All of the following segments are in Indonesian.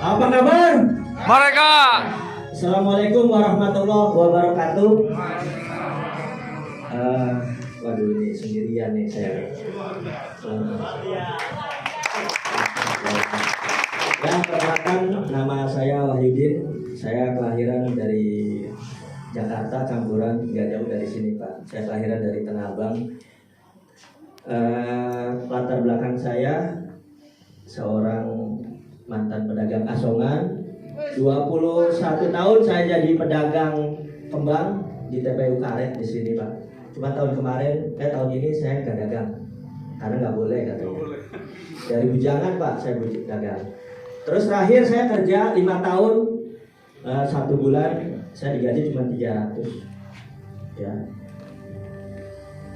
Apa kabar? Mereka. Assalamualaikum warahmatullahi wabarakatuh. Waduh, ini sendirian nih saya. Ya, perkenalkan, nama saya Wahyudin. Saya kelahiran dari Jakarta, campuran, nggak jauh dari sini Pak. Saya kelahiran dari Tanah Abang. Latar belakang saya seorang mantan pedagang asongan. 21 tahun saya jadi pedagang kembang di TPU Karet di sini Pak. Cuma tahun kemarin, tahun ini saya nggak dagang karena nggak boleh katanya. Dari bujangan Pak saya dagang. Terus terakhir saya kerja 5 tahun, 1 bulan saya digaji cuma 300, ya.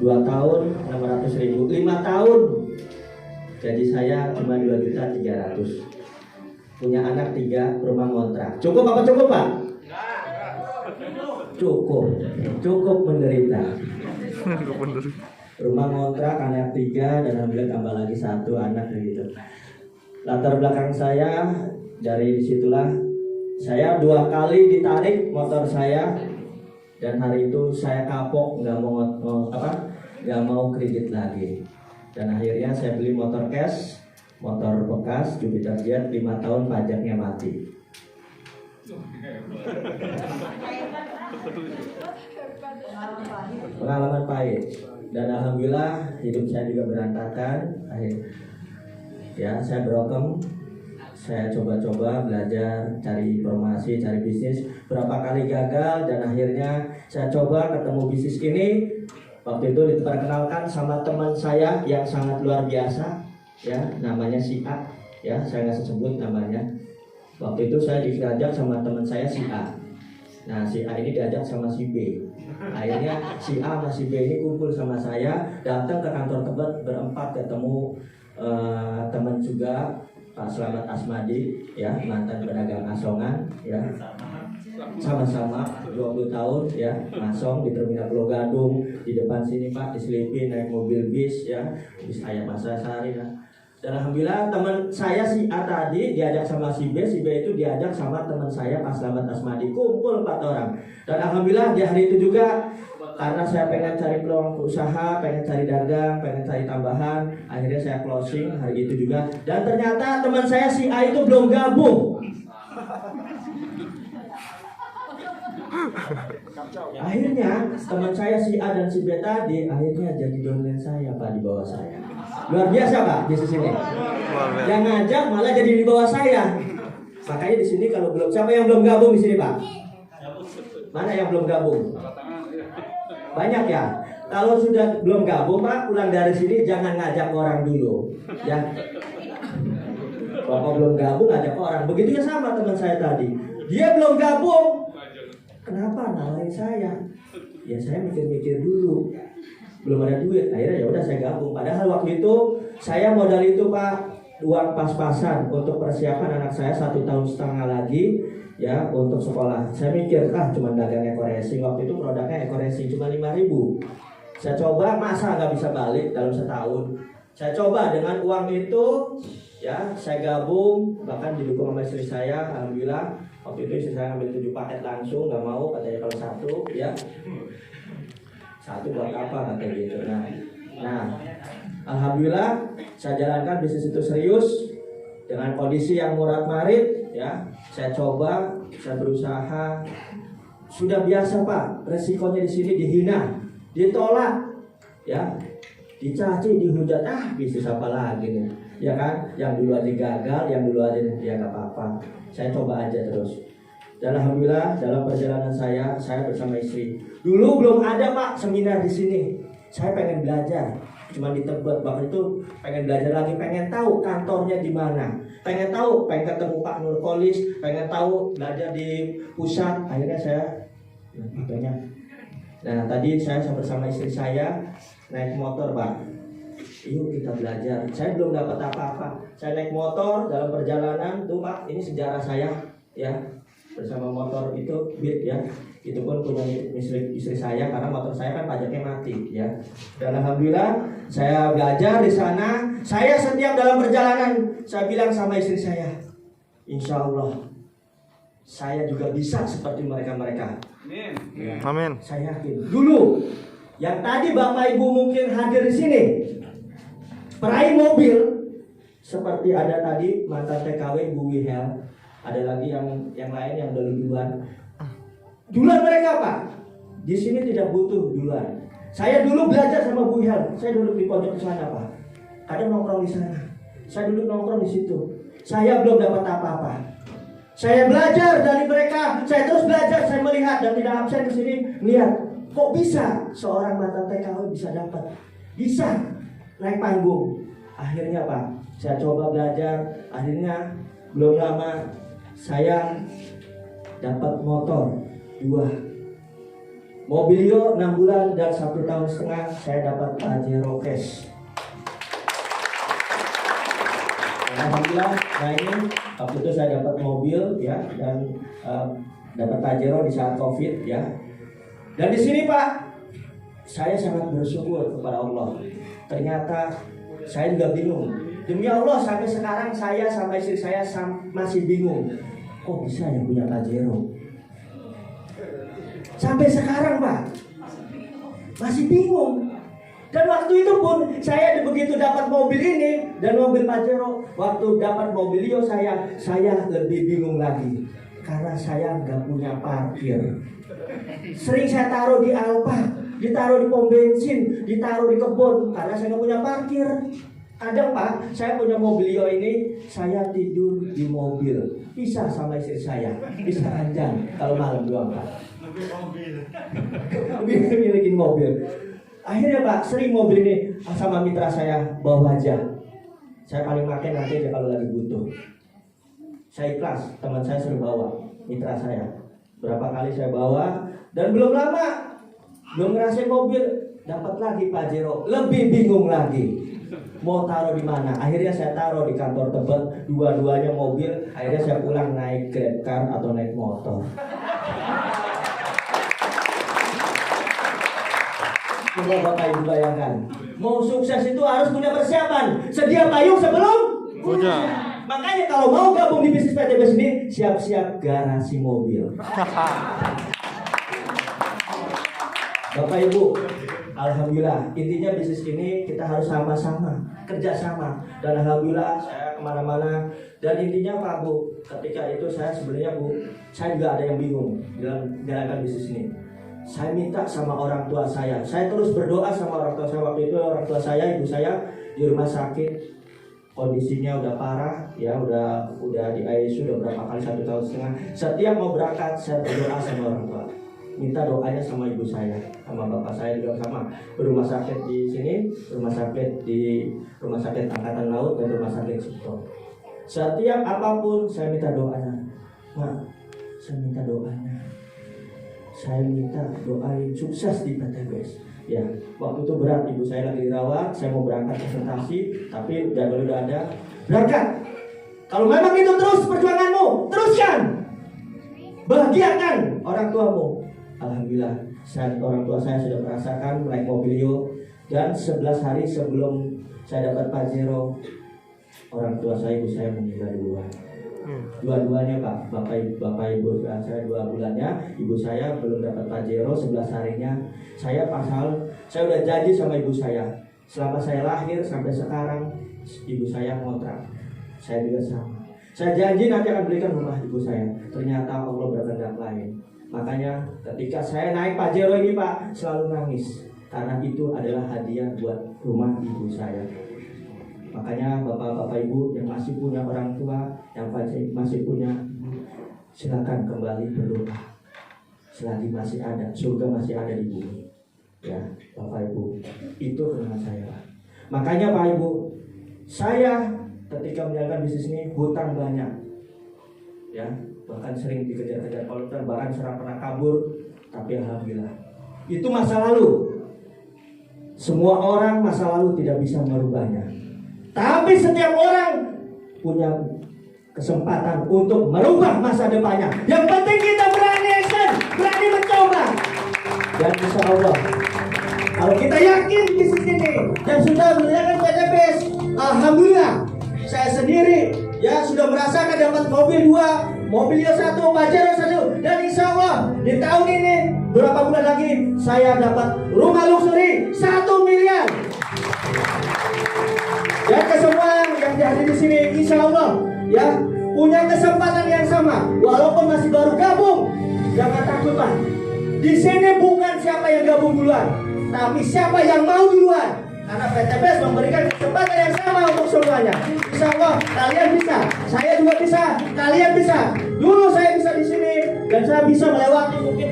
2 tahun 600.000, 5 tahun gaji saya cuma 2.300.000. Punya anak 3, rumah ngontrak. Cukup apa cukup Pak? Cukup menderita. Rumah ngontrak, anak 3, dan alhamdulillah tambah lagi 1 anak gitu. Latar belakang saya dari situlah saya 2 kali ditarik motor saya, dan hari itu saya kapok, nggak mau kredit lagi, dan akhirnya saya beli motor cash, motor bekas Jupiter Jet, 5 tahun pajaknya mati. Pengalaman pahit, dan alhamdulillah hidup saya juga berantakan. Ya, saya brokem. Saya coba-coba belajar, cari informasi, cari bisnis. Berapa kali gagal, dan akhirnya saya coba ketemu bisnis ini. Waktu itu diperkenalkan sama teman saya yang sangat luar biasa, ya, namanya si A. Ya, saya nggak sebut namanya. Waktu itu saya diajak sama teman saya si A. Nah, si A ini diajak sama si B. Akhirnya si A sama si B ini kumpul sama saya, datang ke kantor Tebet berempat, ketemu teman juga, Pak Slamet Asmadi, ya, mantan pedagang asongan, ya, sama-sama 20 tahun, ya, ngasong di Terminal Pulau Gadung, di depan sini Pak, diselipin naik mobil bis, ya, bis ayam masa sehari, lah. Dan alhamdulillah teman saya si A tadi diajak sama si B itu diajak sama teman saya Pak Slamet Asmadi, kumpul 4 orang. Dan alhamdulillah di hari itu juga, karena saya pengen cari peluang usaha, pengen cari dagang, pengen cari tambahan, akhirnya saya closing hari itu juga. Dan ternyata teman saya si A itu belum gabung. Akhirnya teman saya si A dan si B tadi akhirnya jadi downline saya Pak, di bawah saya. Luar biasa Pak bisnis ini. Yang ngajak malah jadi di bawah saya. Makanya di sini kalau belum, siapa yang belum gabung di sini Pak? Mana yang belum gabung? Banyak ya. Kalau sudah belum gabung Pak, pulang dari sini jangan ngajak orang dulu, ya. Bapak belum gabung ngajak orang. Begitu ya sama teman saya tadi. Dia belum gabung. Kenapa nalain saya? Ya saya mikir-mikir dulu. Belum ada duit. Akhirnya ya udah saya gabung. Padahal waktu itu saya modal itu Pak, uang pas-pasan untuk persiapan anak saya 1,5 tahun lagi, ya, untuk sekolah. Saya mikir, cuma dagang ekor racing. Waktu itu produknya ekor racing cuma 5.000. Saya coba, masa nggak bisa balik dalam setahun. Saya coba dengan uang itu, ya, saya gabung, bahkan didukung sama istri saya. Alhamdulillah waktu itu istri saya ngambil 7 paket langsung, nggak mau, katanya kalau 1, ya, 1 buat apa katanya gitu. Nah, alhamdulillah saya jalankan bisnis itu serius dengan kondisi yang murad-marid, ya. Saya coba, saya berusaha. Sudah biasa Pak, resikonya di sini dihina, ditolak, ya, dicaci, dihujat. Bisnis apa lagi nih, ya kan? Yang dulu aja gagal, yang dulu aja ya nggak apa-apa. Saya coba aja terus. Dan alhamdulillah dalam perjalanan saya bersama istri. Dulu belum ada Pak seminar di sini. Saya pengen belajar. Cuma di Tebet, waktu itu pengen belajar lagi, pengen tahu kantornya di mana, pengen ketemu Pak Nurkolis, pengen tahu belajar di pusat. Akhirnya saya tadi saya bersama istri saya naik motor Pak. Yuk kita belajar. Saya belum dapat apa-apa. Saya naik motor dalam perjalanan tuh Pak, ini sejarah saya, ya, bersama motor itu Beat, ya. Itu pun punya istri saya karena motor saya kan pajaknya mati, ya. Dan alhamdulillah saya belajar di sana. Saya setiap dalam perjalanan saya bilang sama istri saya, insya Allah saya juga bisa seperti mereka-mereka. Amin. Saya yakin. Dulu yang tadi Bapak Ibu mungkin hadir di sini, peraih mobil seperti ada tadi mantan TKW Bu Wihel, ada lagi yang lain yang udah duluan. Duluan mereka Pak, di sini tidak butuh duluan. Saya dulu belajar sama Bu Wihel, saya duduk di pojok sana Pak. Kadang nongkrong di sana, saya duduk nongkrong di situ. Saya belum dapat apa-apa. Saya belajar dari mereka, saya terus belajar, saya melihat dan tidak absen di sini melihat kok bisa seorang mantan TKW bisa dapat, bisa naik panggung. Akhirnya Pak, saya coba belajar, akhirnya belum lama saya dapat motor 2, Mobilio 6 bulan dan 1,5 tahun saya dapat Pajero cash. Alhamdulillah, nah ini waktu itu saya dapat mobil ya dan dapat Pajero di saat COVID ya. Dan di sini Pak, saya sangat bersyukur kepada Allah. Ternyata saya juga bingung. Demi Allah sampai sekarang saya sampai istri saya masih bingung. Kok bisa yang punya Pajero? Sampai sekarang Pak, masih bingung. Dan waktu itu pun saya begitu dapat mobil ini dan mobil Pajero, waktu dapat Mobilio saya lebih bingung lagi karena saya nggak punya parkir. Sering saya taruh di Alfa, ditaruh di pom bensin, ditaruh di kebun karena saya nggak punya parkir. Kadang Pak, saya punya Mobilio ini, saya tidur di mobil, bisa sama istri saya, bisa ranjang kalau malam doang Pak. Lebih milikin mobil. Akhirnya Pak, sering mobil ini sama mitra saya bawa aja. Saya paling pakai nanti aja kalau lagi butuh. Saya ikhlas, teman saya suruh bawa, mitra saya. Berapa kali saya bawa dan belum lama, belum ngerasain mobil, dapat lagi Pajero, lebih bingung lagi. Mau taruh di mana? Akhirnya saya taruh di kantor Tebet, dua-duanya mobil. Akhirnya saya pulang naik Grab car atau naik motor. Coba Bapak Ibu bayangkan, mau sukses itu harus punya persiapan. Sedia payung sebelum Hujan. Makanya kalau mau gabung di bisnis PTBS ini, siap-siap garasi mobil. Bapak Ibu, alhamdulillah, intinya bisnis ini kita harus sama-sama, kerjasama. Dan alhamdulillah saya kemana-mana. Dan intinya Pak Bu, ketika itu saya sebenarnya Bu, saya juga ada yang bingung dalam menjalankan bisnis ini. Saya minta sama orang tua saya terus berdoa sama orang tua saya. Waktu itu orang tua saya, ibu saya di rumah sakit, kondisinya udah parah ya, udah di ICU udah berapa kali, 1,5 tahun. Setiap mau berangkat saya berdoa sama orang tua, minta doanya sama ibu saya, sama bapak saya juga sama. Rumah sakit di sini, rumah sakit Angkatan Laut dan rumah sakit Cipto. Setiap apapun saya minta doanya. Mak, saya minta doanya. Saya minta doain sukses di PTBS. Ya, waktu itu berat, ibu saya lagi dirawat, saya mau berangkat presentasi, tapi jadwal udah ada. Berangkat. Kalau memang itu terus perjuanganmu, teruskan. Bahagiakan orang tuamu. Alhamdulillah, orang tua saya sudah merasakan naik Mobilio, dan 11 hari sebelum saya dapat Pajero, orang tua saya, ibu saya meninggal duluan. Dua-duanya Pak, bapak ibu saya 2 bulannya, ibu saya belum dapat Pajero 11 harinya. Saya udah janji sama ibu saya, selama saya lahir sampai sekarang ibu saya ngontrak, saya juga sama. Saya janji nanti akan belikan rumah ibu saya. Ternyata Allah berkehendak lain. Makanya ketika saya naik Pajero ini Pak, selalu nangis karena itu adalah hadiah buat rumah ibu saya. Makanya bapak-bapak ibu yang masih punya orang tua, yang masih punya, silakan kembali berdoa. Selagi masih ada, surga masih ada di bumi. Ya, bapak ibu, itu firman saya. Makanya Pak Ibu, saya ketika menjalankan bisnis ini hutang banyak. Ya, bahkan sering dikejar-kejar kolektor, bahkan serang pernah kabur. Tapi alhamdulillah, itu masa lalu. Semua orang masa lalu tidak bisa merubahnya. Tapi setiap orang punya kesempatan untuk merubah masa depannya. Yang penting kita berani action, berani mencoba. Dan insya Allah, kalau kita yakin bisnis ini dan sudah menjalankan PTBS, alhamdulillah, saya sendiri ya sudah merasakan dapat mobil 2, mobilnya 1, Pajero 1, dan insya Allah di tahun ini berapa bulan lagi saya dapat rumah luxury 1 miliar. Dan ke semua yang hadir di sini, insya Allah ya punya kesempatan yang sama, walaupun masih baru gabung, jangan takut Pak. Di sini bukan siapa yang gabung duluan, tapi siapa yang mau duluan. Karena PTBS memberikan kesempatan yang sama untuk semuanya. Insya Allah kalian bisa, saya juga bisa, kalian bisa. Dulu saya bisa di sini dan saya bisa melewati mungkin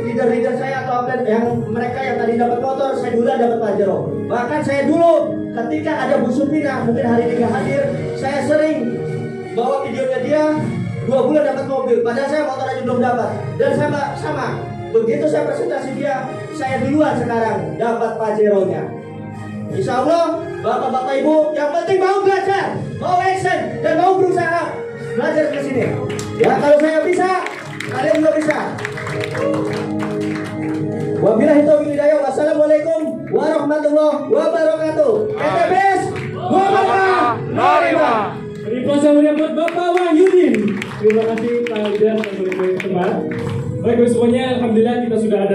leader-leader saya atau apa yang mereka yang tadi dapat motor, saya dulu dapat Pajero. Bahkan saya dulu ketika ada Bu Supina, mungkin hari ini gak hadir, saya sering bawa videonya dia 2 bulan dapat mobil, padahal saya motor aja belum dapat. Dan sama begitu saya presentasi dia, saya duluan sekarang dapat Pajero-nya. Insya Allah, Bapak-Bapak Ibu yang penting mau belajar, mau action, dan mau berusaha belajar ke sini. Ya, kalau saya bisa, kalian juga bisa. Wabillahi taufiq wal hidayah. Wassalamualaikum warahmatullahi wabarakatuh. PTBS, Bapak Narima. Beri kuasa menyambut Bapak Wahyudin. Terima kasih Pak Udas yang boleh tempat. Baik semuanya, alhamdulillah kita sudah ada